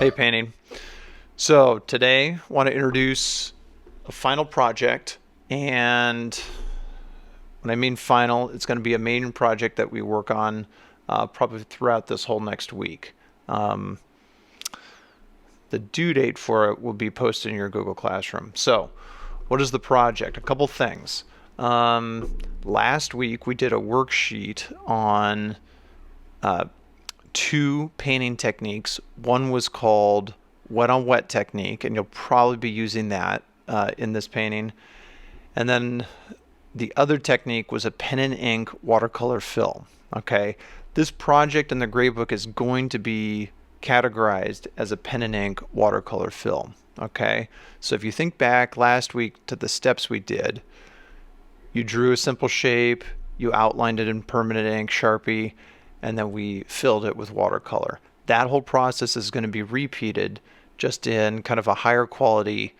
Hey, painting. So today, I want to introduce a final project, and when I mean final, it's going to be a main project that we work on probably throughout this whole next week. Um, the due date for it will be posted in your Google Classroom. So, what is the project? A couple things. Last week, we did a worksheet on uh, two painting techniques. One was called wet on wet technique, and you'll probably be using that in this painting. And then the other technique was a pen and ink watercolor fill. Okay, this project in the gradebook is going to be categorized as a pen and ink watercolor fill. Okay, so if you think back last week to the steps we did, you drew a simple shape, you outlined it in permanent ink, Sharpie, and then we filled it with watercolor. That whole process is going to be repeated just in kind of a higher quality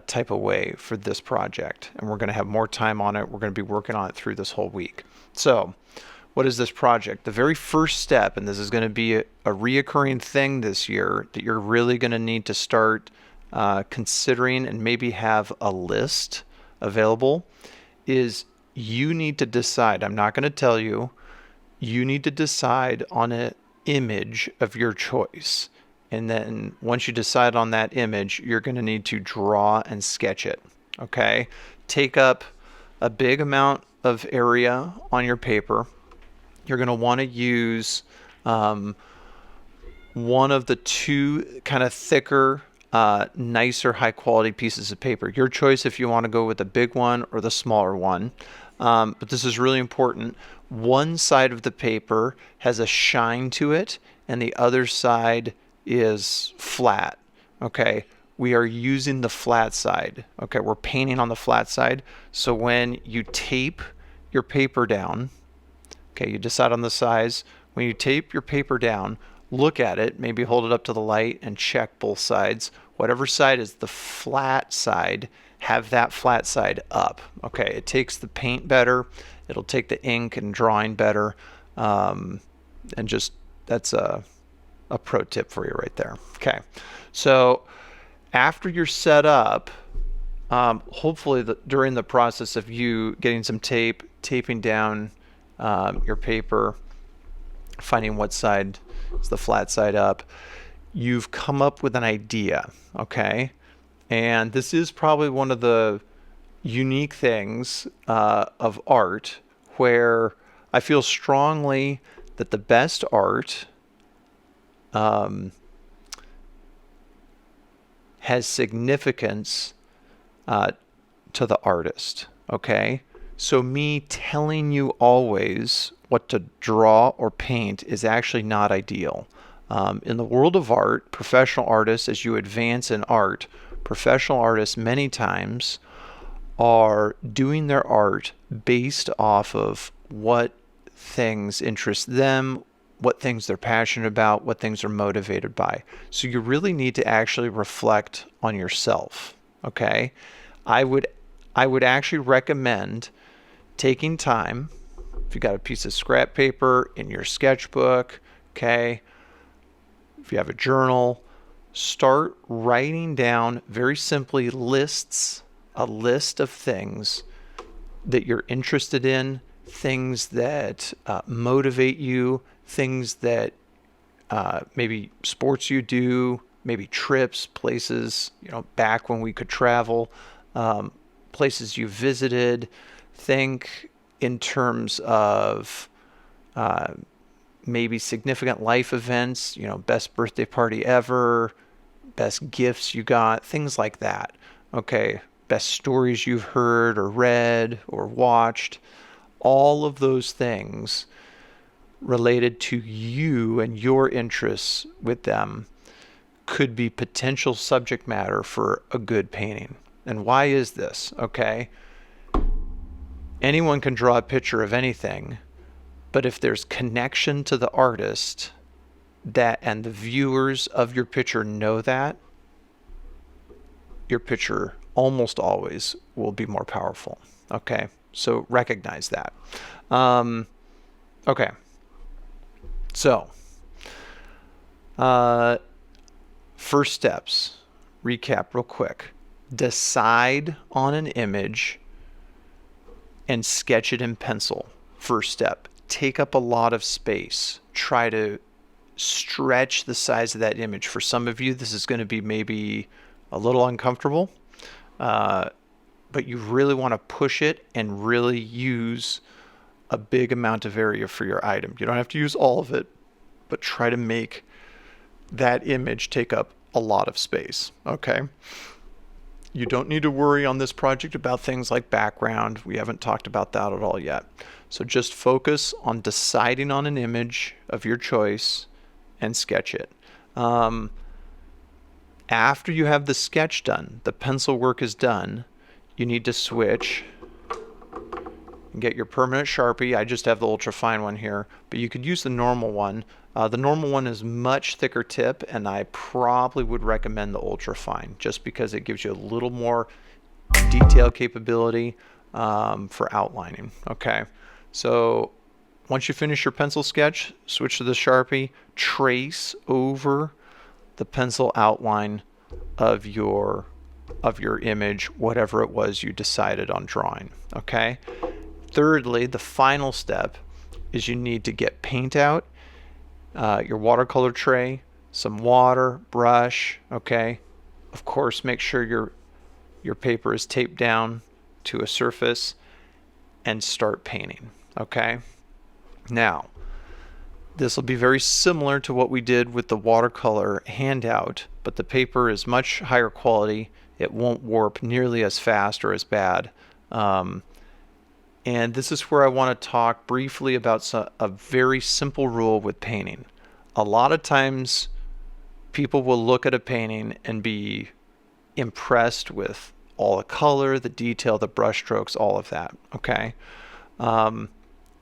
type of way for this project. And we're going to have more time on it. We're going to be working on it through this whole week. So, what is this project? The very first step, and this is going to be a reoccurring thing this year that you're really going to need to start considering and maybe have a list available, is you need to decide. I'm not going to tell you. You need to decide on an image of your choice. And then once you decide on that image, you're going to need to draw and sketch it. Okay? Take up a big amount of area on your paper. You're going to want to use one of the two kind of thicker, nicer, high quality pieces of paper. Your choice if you want to go with the big one or the smaller one. But this is really important. One side of the paper has a shine to it, and the other side is flat. Okay, we are using the flat side. Okay, we're painting on the flat side. So when you tape your paper down, okay, you decide on the size. When you tape your paper down, look at it, maybe hold it up to the light and check both sides. Whatever side is the flat side, have that flat side up. Okay, it takes the paint better. It'll take the ink and drawing better. And just that's a pro tip for you right there. Okay, so after you're set up, hopefully during the process of you getting some tape, taping down your paper, finding what side is the flat side up, you've come up with an idea. Okay, and this is probably one of the unique things of art where I feel strongly that the best art has significance to the artist. Okay, so me telling you always what to draw or paint is actually not ideal. In the world of art, professional artists, as you advance in art, professional artists many times are doing their art based off of what things interest them, what things they're passionate about, what things they're motivated by. So you really need to actually reflect on yourself. Okay? I would actually recommend taking time, if you got a piece of scrap paper in your sketchbook, okay, if you have a journal, start writing down very simply a list of things that you're interested in, things that motivate you, things that maybe sports you do, maybe trips, places, back when we could travel, places you visited. Think in terms of maybe significant life events, best birthday party ever, best gifts you got, things like that. Okay, best stories you've heard or read or watched. All of those things related to you and your interests with them could be potential subject matter for a good painting. And why is this? Okay, anyone can draw a picture of anything, but if there's connection to the artist that and the viewers of your picture know that, your picture almost always will be more powerful. Okay, so recognize that. Okay, so First steps, recap real quick. Decide on an image and sketch it in pencil. First step, take up a lot of space. Try to stretch the size of that image. For some of you, this is going to be maybe a little uncomfortable, but you really want to push it and really use a big amount of area for your item. You don't have to use all of it, but try to make that image take up a lot of space, okay? You don't need to worry on this project about things like background. We haven't talked about that at all yet. So just focus on deciding on an image of your choice and sketch it. After you have the sketch done, the pencil work is done, you need to switch and get your permanent Sharpie. I just have the ultra fine one here, but you could use the normal one. The normal one is much thicker tip, and I probably would recommend the ultra fine just because it gives you a little more detail capability for outlining. Okay, so once you finish your pencil sketch, switch to the Sharpie, trace over the pencil outline of your image, whatever it was you decided on drawing. Okay. Thirdly, the final step is you need to get paint out, your watercolor tray, some water, brush. Okay. Of course, make sure your paper is taped down to a surface and start painting. Okay. Now, this will be very similar to what we did with the watercolor handout, but the paper is much higher quality. It won't warp nearly as fast or as bad. And this is where I want to talk briefly about a very simple rule with painting. A lot of times people will look at a painting and be impressed with all the color, the detail, the brush strokes, all of that, okay?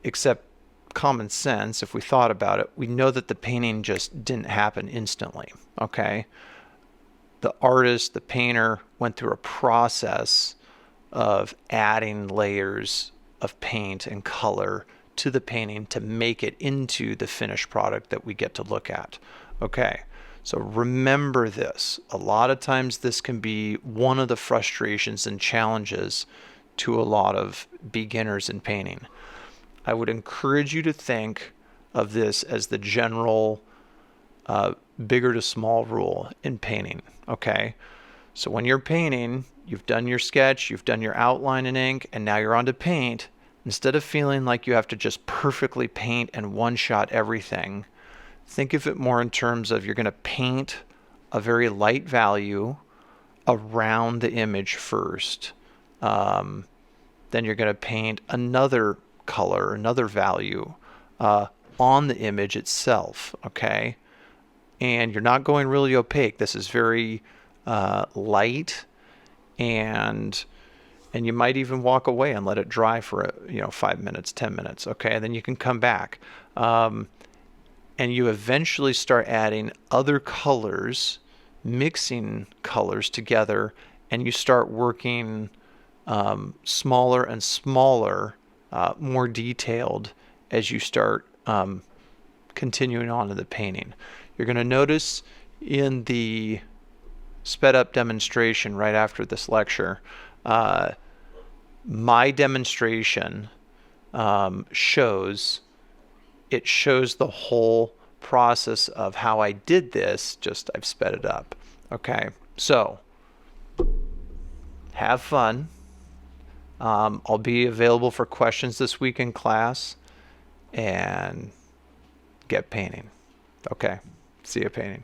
Except common sense, if we thought about it, we know that the painting just didn't happen instantly, okay? The artist, the painter, went through a process of adding layers of paint and color to the painting to make it into the finished product that we get to look at. Okay, so remember this. A lot of times this can be one of the frustrations and challenges to a lot of beginners in painting. I would encourage you to think of this as the general bigger to small rule in painting. Okay, so when you're painting, you've done your sketch, you've done your outline in ink, and now you're on to paint. Instead of feeling like you have to just perfectly paint and one-shot everything, think of it more in terms of you're going to paint a very light value around the image first. Then you're going to paint another color, another value on the image itself, okay? And you're not going really opaque. This is very light, and you might even walk away and let it dry for 5 minutes, 10 minutes, okay? And then you can come back. And you eventually start adding other colors, mixing colors together, and you start working smaller and smaller, more detailed as you start continuing on to the painting. You're going to notice in the sped up demonstration right after this lecture, my demonstration shows the whole process of how I did this, just I've sped it up. Okay, so have fun. I'll be available for questions this week in class, and get painting. Okay, see you painting.